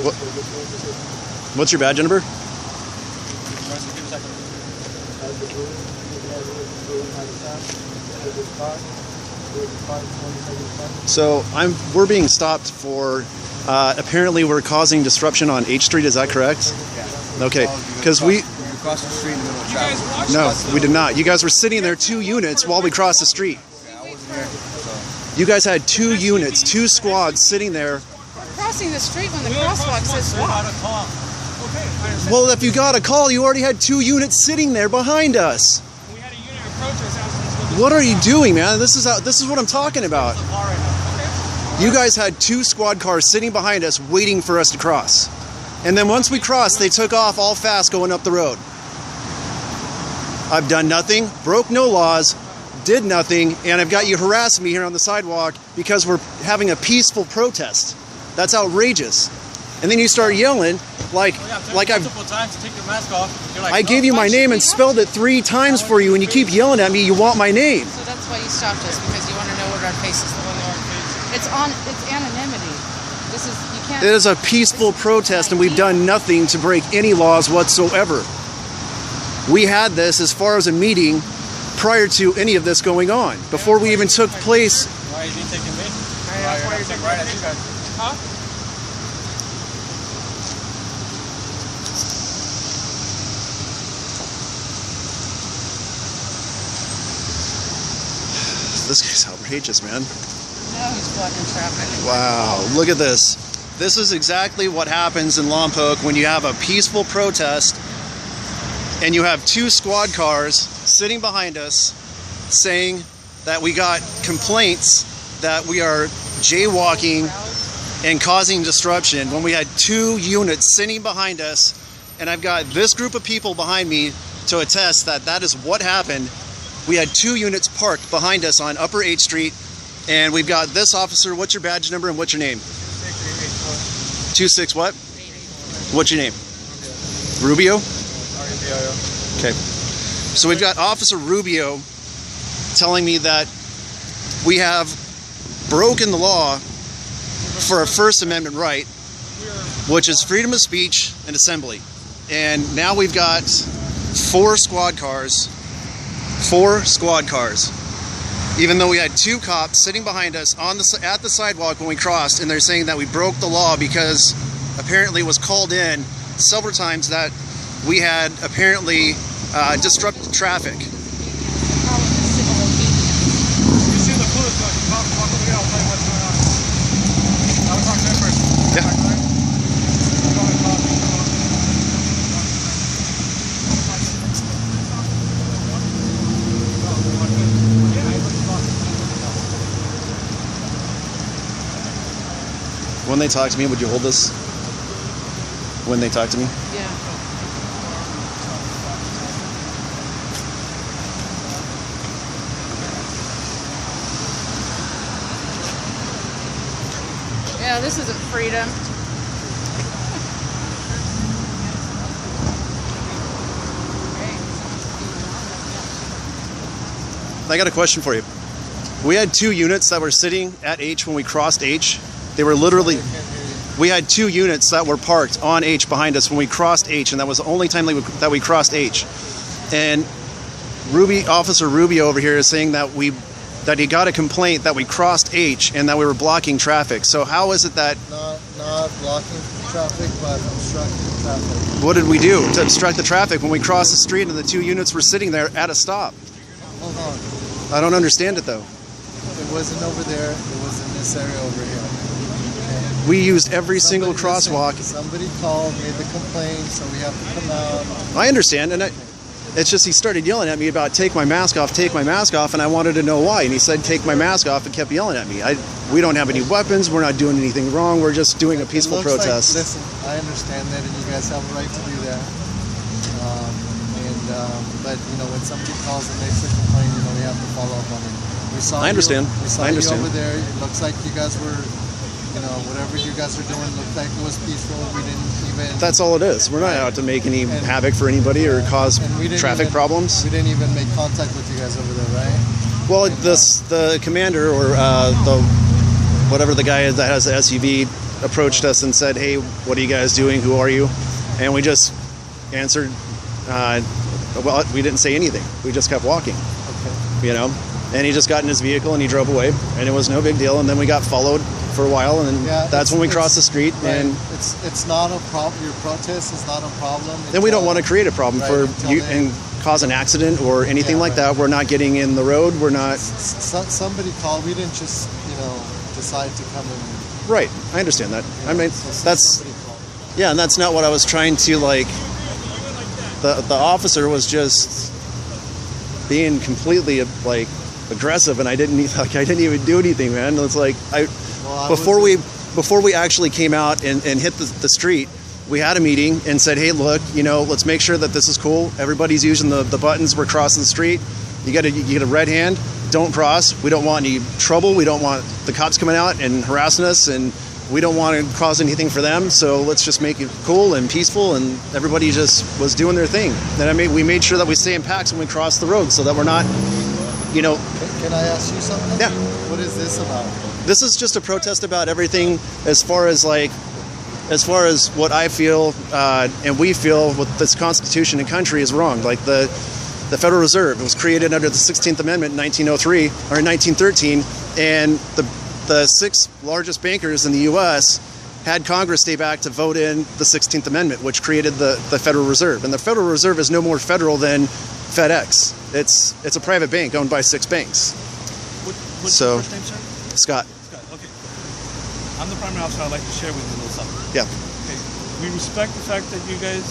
What, what's your badge number? So we're being stopped for apparently we're causing disruption on H Street. Is that correct? Yeah. Okay, because we crossed the street in the middle of traffic. No, we did not. You guys were sitting there 2 units while we crossed the street. Yeah, I wasn't here. So. You guys had 2 units, 2 squads sitting there. We're crossing the street when the crosswalk says walk. Well, if you got a call, you already had 2 units sitting there behind us. We had a unit approach us. What are you doing, man? This is what I'm talking about. You guys had 2 squad cars sitting behind us waiting for us to cross. And then once we crossed, they took off all fast going up the road. I've done nothing, broke no laws, did nothing, and I've got you harassing me here on the sidewalk because we're having a peaceful protest. That's outrageous. And then you start yelling like multiple times to take your mask off. You're like, I gave you my name and spelled it 3 times for you, and you keep yelling at me you want my name. So that's why you stopped us, because you want to know what our faces look like. It's anonymity. You can't. It is a peaceful protest, and we've done nothing to break any laws whatsoever. We had this as far as a meeting prior to any of this going on, before we even took place. Why are you taking me? Why are you taking right at you guys? Huh? This guy's outrageous, man. No, he's blocking traffic. Wow, look at this. This is exactly what happens in Lompoc when you have a peaceful protest and you have 2 squad cars sitting behind us saying that we got complaints that we are jaywalking and causing disruption, when we had 2 units sitting behind us, and I've got this group of people behind me to attest that that is what happened. We had 2 units parked behind us on Upper 8th Street, and we've got this officer. What's your badge number and what's your name? 26 what? What's your name? Rubio? Okay. So we've got Officer Rubio telling me that we have broken the law for a First Amendment right, which is freedom of speech and assembly. And now we've got 4 squad cars. 4 squad cars. Even though we had 2 cops sitting behind us at the sidewalk when we crossed, and they're saying that we broke the law because apparently it was called in several times that we had apparently disrupted traffic. You see the police walk over here, I'll tell you what's going on. I will talk to them first. Yeah. When they talk to me, would you hold this? When they talk to me? Yeah. Yeah, this isn't freedom. I got a question for you. We had 2 units that were sitting at H when we crossed H. They were literally, we had 2 units that were parked on H behind us when we crossed H, and that was the only time that we crossed H. And Officer Rubio over here is saying that he got a complaint that we crossed H and that we were blocking traffic. So how is it that... Not blocking traffic, but obstructing traffic. What did we do to obstruct the traffic when we crossed the street and the 2 units were sitting there at a stop? Hold on. I don't understand it though. It wasn't over there, it was in this area over here. Okay. We used every single crosswalk. Somebody called, made the complaint, so we have to come out. I understand, and it's just he started yelling at me about take my mask off, and I wanted to know why. And he said take my mask off and kept yelling at me. We don't have any weapons, we're not doing anything wrong, we're just doing a peaceful protest. Like, listen, I understand that, and you guys have a right to do that. But you know, when somebody calls and makes a complaint, you know, we have to follow up on it. We saw I understand. We saw I understand. you over there. It looks like you guys were, you know, whatever you guys were doing looked like it was peaceful. We didn't even... That's all it is. We're not out to make any havoc for anybody or cause traffic problems. We didn't even make contact with you guys over there, right? Well, the commander or whatever the guy is that has the SUV approached us and said, "Hey, what are you guys doing? Who are you?" And we just answered. Well, we didn't say anything. We just kept walking. Okay. You know, and he just got in his vehicle and he drove away, and it was no big deal. And then we got followed for a while, and then that's when we crossed the street. Right. And it's not a problem. Your protest is not a problem. then we don't want to create a problem for you and cause an accident or anything like that. We're not getting in the road. We're not. Somebody called. We didn't just decide to come and. Right. I understand that. I mean, So that's somebody called. yeah, and that's not what I was trying to like. The officer was just being completely like aggressive, and I didn't even do anything, man. It's like before we actually came out and hit the street, we had a meeting and said, hey, look, let's make sure that this is cool. Everybody's using the buttons. We're crossing the street. You get a red hand. Don't cross. We don't want any trouble. We don't want the cops coming out and harassing us, and we don't want to cause anything for them. So let's just make it cool and peaceful. And everybody just was doing their thing. And we made sure that we stay in packs when we cross the road, so that we're not, Can I ask you something? Yeah. What is this about? This is just a protest about everything as far as what I feel and we feel with this Constitution and country is wrong. Like the Federal Reserve, it was created under the 16th Amendment in 1903 or in 1913, and the 6 largest bankers in the U.S. had Congress stay back to vote in the 16th Amendment, which created the Federal Reserve. And the Federal Reserve is no more federal than FedEx. It's a private bank owned by 6 banks. What's So- your first name, sir? Scott. Scott, okay. I'm the primary officer. I'd like to share with you a little something. Yeah. Okay. We respect the fact that you guys,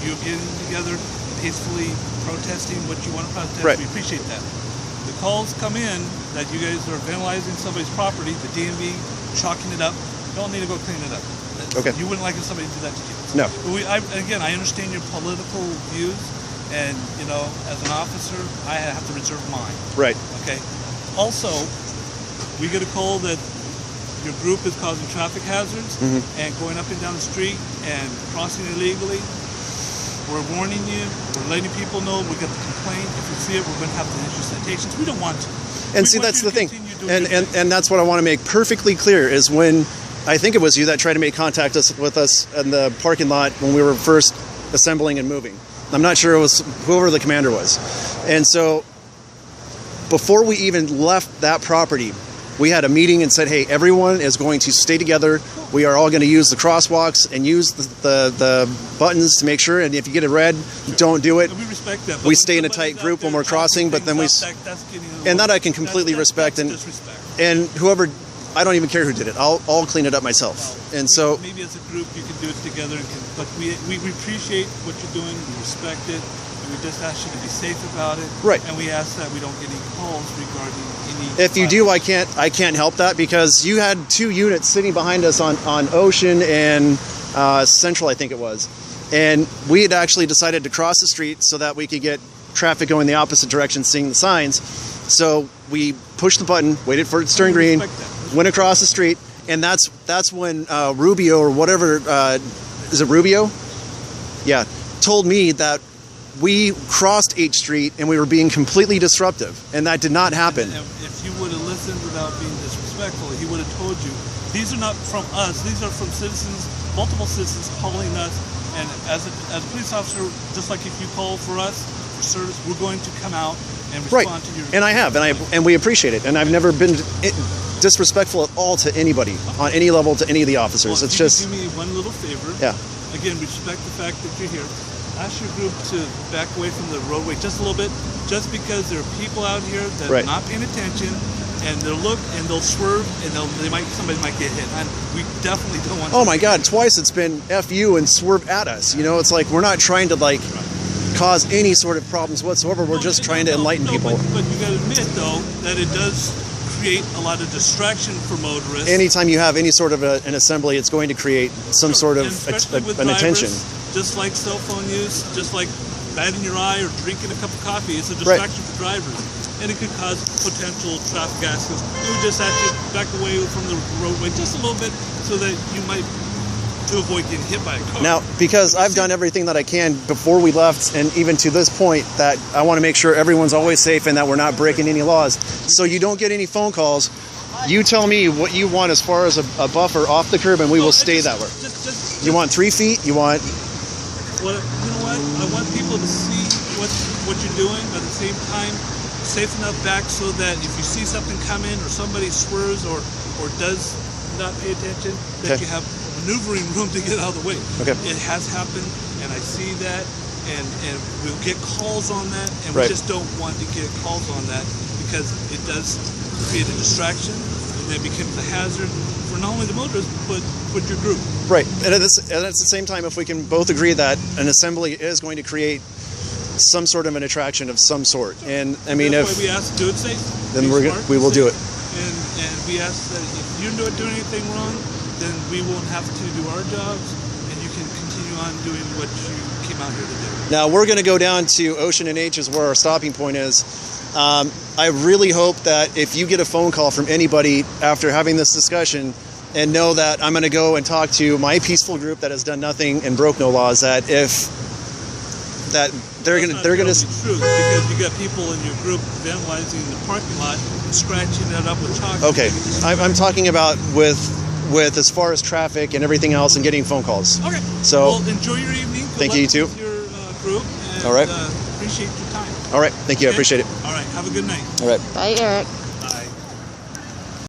you're getting together peacefully protesting what you want to protest. Right. We appreciate that. The calls come in that you guys are vandalizing somebody's property, the DMV, chalking it up. You don't need to go clean it up. Okay. You wouldn't like if somebody did that to you. No. But I understand your political views, and as an officer, I have to reserve mine. Right. Okay. Also, we get a call that your group is causing traffic hazards and going up and down the street and crossing illegally. We're warning you. We're letting people know. We get the complaint. If we see it, we're going to have to issue citations. We don't want to. And We see, want that's you the to thing. continue doing your thing. And that's what I want to make perfectly clear is when I think it was you that tried to make contact with us in the parking lot when we were first assembling and moving. I'm not sure it was whoever the commander was. And so before we even left that property, we had a meeting and said, hey, everyone is going to stay together. We are all going to use the crosswalks and use the buttons to make sure. And if you get a red, don't do it. And we respect that. We stay in a tight group when we're crossing, but then and that I can completely respect. And disrespect. and whoever, I don't even care who did it. I'll clean it up myself. And so maybe as a group you can do it together. But we appreciate what you're doing. We respect it. And we just ask you to be safe about it. Right. And we ask that we don't get any calls regarding any. if you do, I can't help that because you had 2 units sitting behind us on Ocean and Central, I think it was. And we had actually decided to cross the street so that we could get traffic going the opposite direction, seeing the signs. So we pushed the button, waited for it to turn green, went across the street, and that's when Rubio or whatever, is it Rubio? Yeah, told me that we crossed H Street and we were being completely disruptive, and that did not happen. And if you would have listened without being disrespectful, he would have told you, these are not from us, these are from citizens, multiple citizens calling us, and as a police officer, just like if you call for us, for service, we're going to come out and respond to your... And I have, and we appreciate it, and I've never been disrespectful at all to anybody, on any level, to any of the officers. Well, It's you just... do me one little favor. Yeah. Again, respect the fact that you're here. Ask your group to back away from the roadway just a little bit, just because there are people out here that Right. are not paying attention, and they'll look and they'll swerve, and somebody might get hit. And we definitely don't want. Oh my God! Twice it's been F you and swerve at us. It's like we're not trying to cause any sort of problems whatsoever. We're just trying to enlighten people. But you got to admit though that it does create a lot of distraction for motorists. Anytime you have any sort of an assembly, it's going to create some sort of And especially with an drivers, attention. Just like cell phone use, just like batting your eye or drinking a cup of coffee, it's a distraction for drivers. And it could cause potential traffic accidents. We would just have to back away from the roadway just a little bit so that you might, to avoid getting hit by a car. Now, because I've done everything that I can before we left and even to this point, that I want to make sure everyone's always safe and that we're not breaking any laws. So you don't get any phone calls You tell me what you want as far as a buffer off the curb, and we will stay that way. You want 3 feet? You want? Well, you know what? I want people to see what you're doing, but at the same time, safe enough back so that if you see something come in or somebody swerves or does not pay attention, that you have maneuvering room to get out of the way. Okay. It has happened, and I see that, and we'll get calls on that, and we just don't want to get calls on that because it does create a distraction, and it becomes a hazard for not only the motorist, but your group. Right, and at the same time, if we can both agree that an assembly is going to create some sort of an attraction of some sort, and I mean, that's why we ask to do it safe. Then we will do it. And we ask that if you're not doing anything wrong, then we won't have to do our jobs, and you can continue on doing what you came out here to do. Now we're going to go down to Ocean and H is where our stopping point is. I really hope that if you get a phone call from anybody after having this discussion, and know that I'm going to go and talk to my peaceful group that has done nothing and broke no laws, that they're going to true, because you got people in your group vandalizing the parking lot and scratching it up with chalk. Okay, I'm talking about with as far as traffic and everything else and getting phone calls. Okay. So well, enjoy your evening. Thank you too. With your group. And, all right. Appreciate your time. All right. Thank you. I appreciate it. All right. Have a good night. All right. Bye, Eric.